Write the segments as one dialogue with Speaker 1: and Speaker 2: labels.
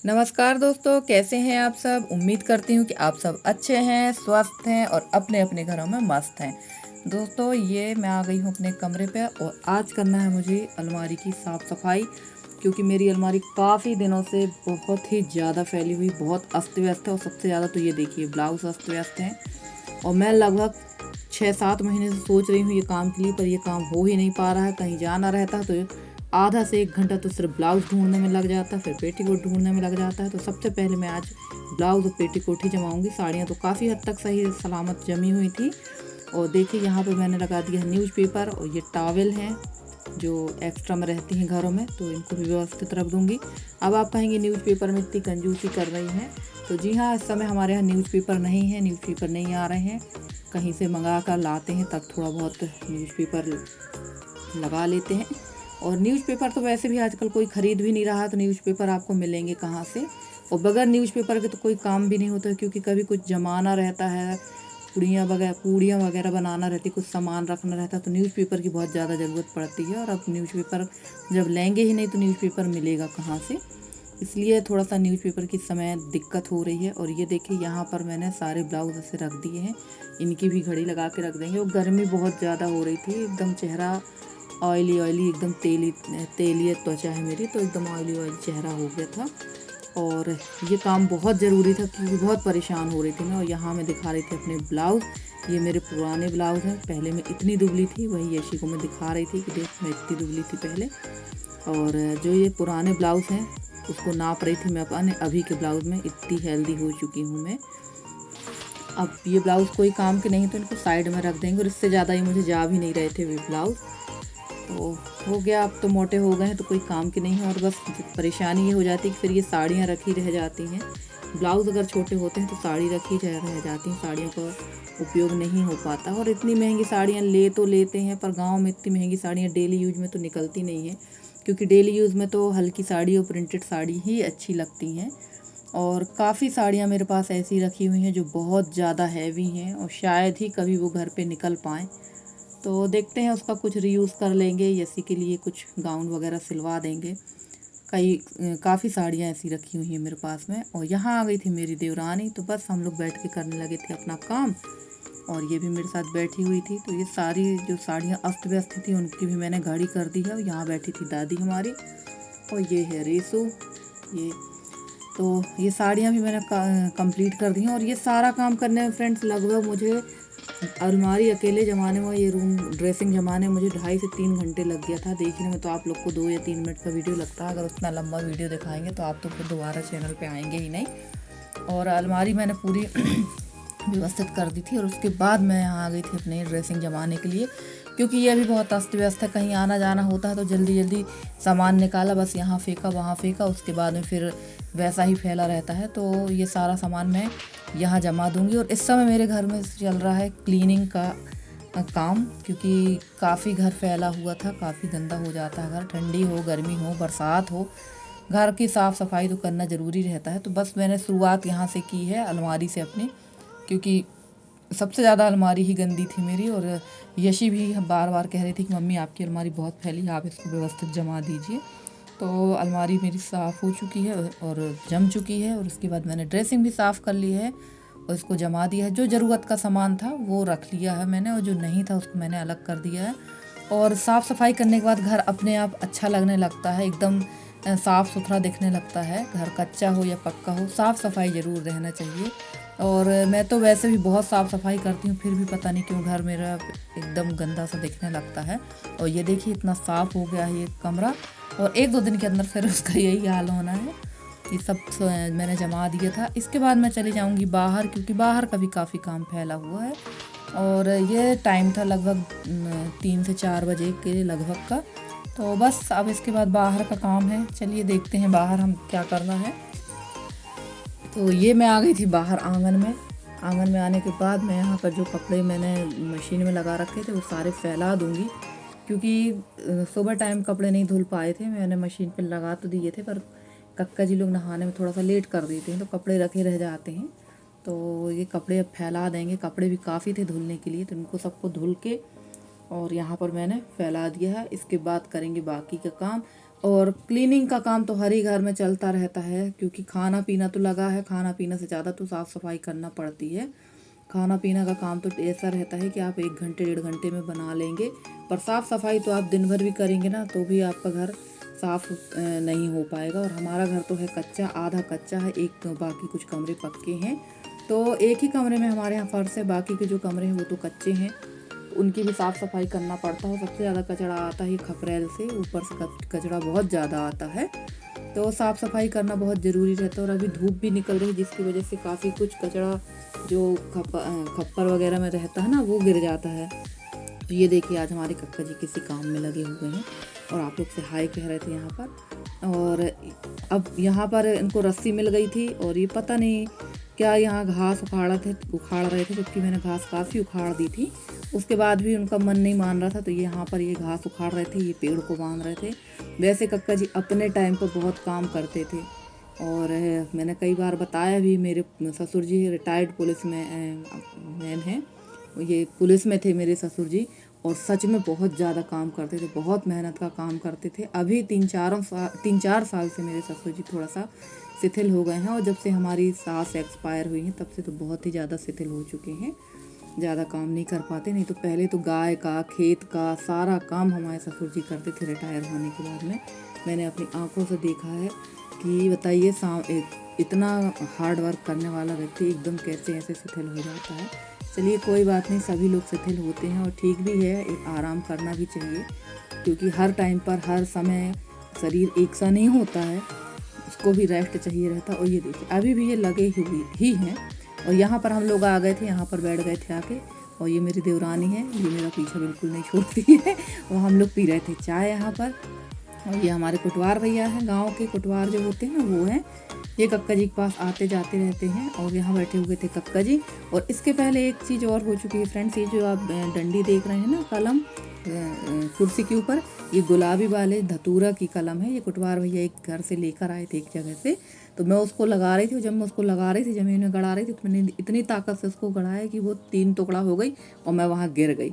Speaker 1: नमस्कार दोस्तों, कैसे हैं आप सब। उम्मीद करती हूँ कि आप सब अच्छे हैं, स्वस्थ हैं और अपने अपने घरों में मस्त हैं। दोस्तों, ये मैं आ गई हूँ अपने कमरे पे और आज करना है मुझे अलमारी की साफ़ सफाई, क्योंकि मेरी अलमारी काफ़ी दिनों से बहुत ही ज़्यादा फैली हुई, बहुत अस्त व्यस्त है। और सबसे ज़्यादा तो ये देखिए, ब्लाउज अस्त व्यस्त हैं। और मैं लगभग 6-7 महीने से सोच रही हूँ ये काम के लिए, पर ये काम हो ही नहीं पा रहा है। कहीं जाना रहता है तो आधा से 1 घंटा तो सिर्फ ब्लाउज़ ढूंढने में लग जाता है, फिर पेटीकोट ढूंढने में लग जाता है। तो सबसे पहले मैं आज ब्लाउज़ और पेटीकोट ही जमाऊँगी। साड़ियाँ तो काफ़ी हद तक सही सलामत जमी हुई थी। और देखिए, यहाँ पे मैंने लगा दिया है न्यूज़पेपर, और ये टॉवल हैं जो एक्स्ट्रा में रहती हैं घरों में, तो इनको भी व्यवस्थित रख दूँगी। अब आप कहेंगे न्यूज़पेपर में इतनी कंजूसी कर रही हैं, तो जी हाँ, इस समय हमारे यहाँ न्यूज़पेपर नहीं है, न्यूज़पेपर नहीं आ रहे हैं। कहीं से मंगा कर लाते हैं, तब थोड़ा बहुत न्यूज़पेपर लगा लेते हैं। और न्यूज़पेपर तो वैसे भी आजकल कोई ख़रीद भी नहीं रहा है, तो न्यूज़पेपर आपको मिलेंगे कहाँ से। और बगैर न्यूज़पेपर के तो कोई काम भी नहीं होता है, क्योंकि कभी कुछ जमाना रहता है, पूड़ियाँ वगैरह बनाना रहती, कुछ सामान रखना रहता है, तो न्यूज़पेपर की बहुत ज़्यादा ज़रूरत पड़ती है। और अब न्यूज़पेपर जब लेंगे ही नहीं तो न्यूज़पेपर मिलेगा कहाँ से। इसलिए थोड़ा सा न्यूज़पेपर की समय दिक्कत हो रही है। और ये देखिए, यहाँ पर मैंने सारे ब्लाउज ऐसे रख दिए हैं, इनकी भी घड़ी लगा के रख देंगे। और गर्मी बहुत ज़्यादा हो रही थी, एकदम चेहरा ऑयली ऑयली, एकदम तेली त्वचा है मेरी, तो एकदम ऑयली ऑयली चेहरा हो गया था। और ये काम बहुत ज़रूरी था, क्योंकि बहुत परेशान हो रही थी मैं। और यहाँ मैं दिखा रही थी अपने ब्लाउज़, ये मेरे पुराने ब्लाउज़ हैं। पहले मैं इतनी दुबली थी, वही यशी को मैं दिखा रही थी कि देख, मैं इतनी दुबली थी पहले। और जो ये पुराने ब्लाउज़ हैं उसको नाप रही थी मैं अपने अभी के ब्लाउज़ में, इतनी हेल्दी हो चुकी हूँ मैं। अब ये ब्लाउज़ कोई काम के नहीं, तो इनको साइड में रख देंगे। और इससे ज़्यादा ही मुझे जा भी नहीं रहे थे वे ब्लाउज़, तो हो गया। अब तो मोटे हो गए हैं, तो कोई काम के नहीं है। और बस परेशानी ये हो जाती है कि फिर ये साड़ियाँ रखी रह जाती हैं। ब्लाउज़ अगर छोटे होते हैं तो साड़ी रखी रह जाती हैं, साड़ियों का उपयोग नहीं हो पाता। और इतनी महंगी साड़ियाँ ले तो लेते हैं, पर गांव में इतनी महंगी साड़ियाँ डेली यूज में तो निकलती नहीं है, क्योंकि डेली यूज़ में तो हल्की साड़ी और प्रिंटेड साड़ी ही अच्छी लगती हैं। और काफ़ी साड़ियाँ मेरे पास ऐसी रखी हुई हैं जो बहुत ज़्यादा हैवी हैं, और शायद ही कभी वो घर पे निकल पाएँ। तो देखते हैं, उसका कुछ रीयूज़ कर लेंगे, यसी के लिए कुछ गाउन वगैरह सिलवा देंगे। काफ़ी साड़ियाँ ऐसी रखी हुई हैं मेरे पास में। और यहाँ आ गई थी मेरी देवरानी, तो बस हम लोग बैठ के करने लगे थे अपना काम, और ये भी मेरे साथ बैठी हुई थी। तो ये सारी जो साड़ियाँ अस्त व्यस्त थी उनकी भी मैंने घड़ी कर दी है। और यहाँ बैठी थी दादी हमारी, और ये है रेसू। ये तो ये साड़ियाँ भी मैंने कंप्लीट कर दी हैं। और ये सारा काम करने में फ्रेंड्स लगभग मुझे अलमारी अकेले जमाने में, ये रूम ड्रेसिंग जमाने में मुझे 2.5 से 3 घंटे लग गया था। देखने में तो आप लोग को 2 या 3 मिनट का वीडियो लगता है, अगर उतना लंबा वीडियो दिखाएंगे तो आप तो फिर दोबारा चैनल पे आएंगे ही नहीं। और अलमारी मैंने पूरी व्यवस्थित कर दी थी। और उसके बाद मैं यहाँ आ गई थी अपने ड्रेसिंग जमाने के लिए, क्योंकि ये भी बहुत अस्त व्यस्त है। कहीं आना जाना होता है तो जल्दी जल्दी सामान निकाला, बस यहाँ फेंका वहाँ फेंका, उसके बाद में फिर वैसा ही फैला रहता है। तो ये सारा सामान मैं यहाँ जमा दूँगी। और इस समय मेरे घर में चल रहा है क्लीनिंग का काम, क्योंकि काफ़ी घर फैला हुआ था, काफ़ी गंदा हो जाता है घर। ठंडी हो, गर्मी हो, बरसात हो, घर की साफ़ सफाई तो करना ज़रूरी रहता है। तो बस मैंने शुरुआत यहाँ से की है, अलमारी से अपनी, क्योंकि सबसे ज़्यादा अलमारी ही गंदी थी मेरी। और यशी भी बार बार कह रही थी कि मम्मी आपकी अलमारी बहुत फैली है, आप इसको व्यवस्थित जमा दीजिए। तो अलमारी मेरी साफ़ हो चुकी है और जम चुकी है। और उसके बाद मैंने ड्रेसिंग भी साफ़ कर ली है और इसको जमा दिया है। जो ज़रूरत का सामान था वो रख लिया है मैंने, और जो नहीं था उसको मैंने अलग कर दिया है। और साफ़ सफाई करने के बाद घर अपने आप अच्छा लगने लगता है, एकदम साफ़ सुथरा दिखने लगता है। घर कच्चा हो या पक्का हो, साफ़ सफाई ज़रूर रहना चाहिए। और मैं तो वैसे भी बहुत साफ़ सफाई करती हूँ, फिर भी पता नहीं क्यों घर मेरा एकदम गंदा सा दिखने लगता है। और ये देखिए, इतना साफ़ हो गया है ये कमरा, और 1-2 दिन के अंदर फिर उसका यही हाल होना है। ये सब मैंने जमा दिया था। इसके बाद मैं चली जाऊंगी बाहर, क्योंकि बाहर का भी काफ़ी काम फैला हुआ है। और ये टाइम था लगभग 3 से 4 बजे के लगभग का। तो बस अब इसके बाद बाहर का काम है, चलिए देखते हैं बाहर हम क्या करना है। तो ये मैं आ गई थी बाहर आंगन में। आंगन में आने के बाद मैं यहाँ पर जो कपड़े मैंने मशीन में लगा रखे थे वो सारे फैला दूँगी, क्योंकि सुबह टाइम कपड़े नहीं धुल पाए थे। मैंने मशीन पर लगा तो दिए थे, पर कक्का जी लोग नहाने में थोड़ा सा लेट कर देते हैं, तो कपड़े रखे रह जाते हैं। तो ये कपड़े अब फैला देंगे। कपड़े भी काफ़ी थे धुलने के लिए, तो इनको सबको धुल के और यहाँ पर मैंने फैला दिया है। इसके बाद करेंगे बाकी का काम। और क्लीनिंग का काम तो हर ही घर में चलता रहता है, क्योंकि खाना पीना तो लगा है, खाना पीना से ज़्यादा तो साफ़ सफाई करना पड़ती है। खाना पीना का काम तो ऐसा रहता है कि आप 1 घंटे 1.5 घंटे में बना लेंगे, पर साफ़ सफाई तो आप दिन भर भी करेंगे ना तो भी आपका घर साफ़ नहीं हो पाएगा। और हमारा घर तो है कच्चा, आधा कच्चा है, एक तो बाकी कुछ कमरे पक्के हैं। तो एक ही कमरे में हमारे यहाँ फर्श है, बाकी के जो कमरे हैं वो तो कच्चे हैं, उनकी भी साफ़ सफाई करना पड़ता है। सबसे ज़्यादा कचरा आता है खपरेल से, ऊपर से कचरा बहुत ज़्यादा आता है, तो साफ़ सफाई करना बहुत ज़रूरी रहता है। और अभी धूप भी निकल रही है, जिसकी वजह से काफ़ी कुछ कचरा जो खप्पर वगैरह में रहता है ना वो गिर जाता है। तो ये देखिए आज हमारे कक्का जी किसी काम में लगे हुए हैं और आप लोग से हाय कह रहे थे यहाँ पर। और अब यहाँ पर इनको रस्सी मिल गई थी और ये पता नहीं क्या यहाँ घास उखाड़ रहे थे, जबकि मैंने घास काफ़ी उखाड़ दी थी। उसके बाद भी उनका मन नहीं मान रहा था, तो ये यहाँ पर ये घास उखाड़ रहे थे, ये पेड़ को बांध रहे थे। वैसे कक्का जी अपने टाइम पर बहुत काम करते थे, और मैंने कई बार बताया भी, मेरे ससुर जी रिटायर्ड पुलिस में मैन हैं, ये पुलिस में थे मेरे ससुर जी, और सच में बहुत ज़्यादा काम करते थे, बहुत मेहनत का काम करते थे। अभी 3-4 साल से मेरे ससुर जी थोड़ा सा शिथिल हो गए हैं, और जब से हमारी सास एक्सपायर हुई हैं तब से तो बहुत ही ज़्यादा शिथिल हो चुके हैं, ज़्यादा काम नहीं कर पाते। नहीं तो पहले तो गाय का, खेत का सारा काम हमारे ससुर जी करते थे रिटायर होने के बाद में। मैंने अपनी आंखों से देखा है कि बताइए इतना हार्ड वर्क करने वाला व्यक्ति एकदम कैसे ऐसे शिथिल हो जाता है। चलिए कोई बात नहीं, सभी लोग शिथिल होते हैं और ठीक भी है, एक आराम करना भी चाहिए, क्योंकि हर टाइम पर हर समय शरीर एक सा नहीं होता है, उसको भी रेस्ट चाहिए रहता। और ये देखिए अभी भी ये लगे हुए ही हैं, और यहाँ पर हम लोग आ गए थे, यहाँ पर बैठ गए थे आके, और ये मेरी देवरानी है, ये मेरा पीछा बिल्कुल नहीं छोड़ती है। और हम लोग पी रहे थे चाय यहाँ पर, और ये हमारे कुटवार भैया हैं, गांव के कुटवार जो होते हैं ना वो हैं, ये कक्का जी के पास आते जाते रहते हैं। और यहाँ बैठे हुए थे कक्का जी। और इसके पहले एक चीज़ और हो चुकी है फ्रेंड्स, ये जो आप डंडी देख रहे हैं ना, कलम कुर्सी के ऊपर, ये गुलाबी वाले धतूरा की कलम है, ये कुटवार भैया एक घर से लेकर आए थे एक जगह से, तो मैं उसको लगा रही थी। जब मैं उसको लगा रही थी, ज़मीन में गड़ा रही थी, तो मैंने इतनी ताकत से उसको गड़ाया कि वो 3 टुकड़ा हो गई और मैं वहाँ गिर गई।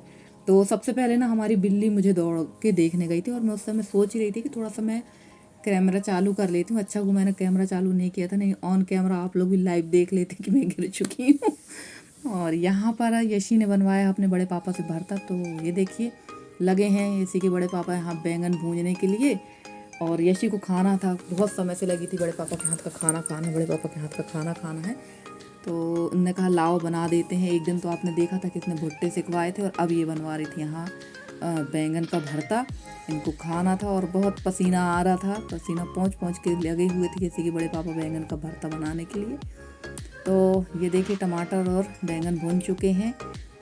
Speaker 1: तो सबसे पहले ना हमारी बिल्ली मुझे दौड़ के देखने गई थी, और मैं उस समय सोच ही रही थी कि थोड़ा सा मैं कैमरा चालू कर लेती हूँ। अच्छा वो मैंने कैमरा चालू नहीं किया था, नहीं ऑन कैमरा आप लोग भी लाइव देख लेते कि मैं गिर चुकी हूँ। और यहाँ पर यशी ने बनवाया अपने बड़े पापा से भरता, तो ये देखिए लगे हैं यशी के बड़े पापा यहाँ बैंगन भूनने के लिए। और यशी को खाना था, बहुत समय से लगी थी बड़े पापा के हाथ का खाना खाना, बड़े पापा के हाथ का खाना खाना है, तो उनने कहा लाओ बना देते हैं। एक दिन तो आपने देखा था कितने भुट्टे सिकवाए थे, और अब ये बनवा रही थी यहाँ बैंगन का भरता, इनको खाना था। और बहुत पसीना आ रहा था, पसीना पहुँच के लगे हुए थे किसी के बड़े पापा बैंगन का भरता बनाने के लिए। तो ये देखिए टमाटर और बैंगन भून चुके हैं,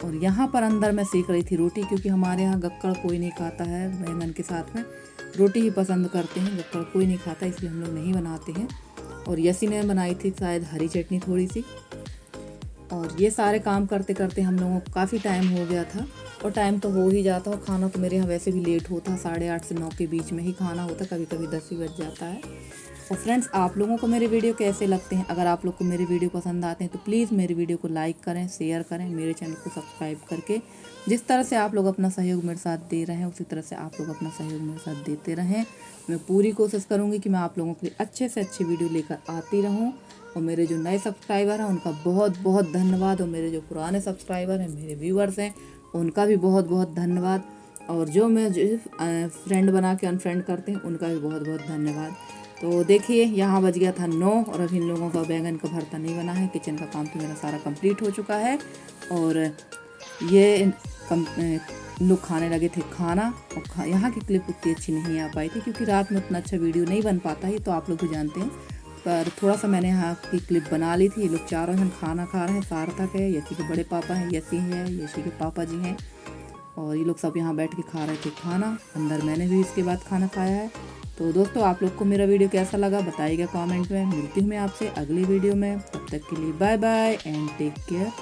Speaker 1: और यहाँ पर अंदर मैं सेक रही थी रोटी, क्योंकि हमारे यहाँ गक्कड़ कोई नहीं खाता है बैंगन के साथ में, रोटी ही पसंद करते हैं, गक्कड़ कोई नहीं खाता, इसलिए हम लोग नहीं बनाते हैं। और यसी ने बनाई थी शायद हरी चटनी थोड़ी सी। और ये सारे काम करते करते हम लोगों को काफ़ी टाइम हो गया था, और टाइम तो हो ही जाता, और खाना तो मेरे यहाँ वैसे भी लेट होता, 8:30 से 9 के बीच में ही खाना होता, कभी कभी 10 भी बज जाता है। और फ्रेंड्स आप लोगों को मेरे वीडियो कैसे लगते हैं? अगर आप लोग को मेरे वीडियो पसंद आते हैं तो प्लीज़ मेरे वीडियो को लाइक करें, शेयर करें, मेरे चैनल को सब्सक्राइब करके। जिस तरह से आप लोग अपना सहयोग मेरे साथ दे रहे हैं, उसी तरह से आप लोग अपना सहयोग मेरे साथ देते रहें। मैं पूरी कोशिश करूँगी कि मैं आप लोगों के लिए अच्छे से अच्छी वीडियो लेकर आती रहूँ। और मेरे जो नए सब्सक्राइबर हैं उनका बहुत बहुत धन्यवाद, और मेरे जो पुराने सब्सक्राइबर हैं, मेरे व्यूअर्स हैं, उनका भी बहुत बहुत धन्यवाद। और जो मैं फ्रेंड बना के अनफ्रेंड करते हैं उनका भी बहुत बहुत धन्यवाद। तो देखिए यहाँ बज गया था 9, और अभी इन लोगों का बैंगन का भरता नहीं बना है। किचन का काम तो मेरा सारा कंप्लीट हो चुका है, और ये लोग खाने लगे थे खाना। और यहाँ की क्लिप उतनी अच्छी नहीं आ पाई थी, क्योंकि रात में उतना अच्छा वीडियो नहीं बन पाता है, तो आप लोग भी जानते हैं, पर थोड़ा सा मैंने यहाँ की क्लिप बना ली थी। ये लोग चारों जन खाना खा रहे हैं, सार्थक है, यशी के बड़े पापा हैं, यशी है, यशी के पापा जी हैं, और ये लोग सब यहाँ बैठ के खा रहे थे खाना। अंदर मैंने भी इसके बाद खाना खाया है। तो दोस्तों आप लोग को मेरा वीडियो कैसा लगा बताइएगा कमेंट में। मिलती हूँ मैं आपसे अगली वीडियो में, तब तक के लिए bye bye and take care.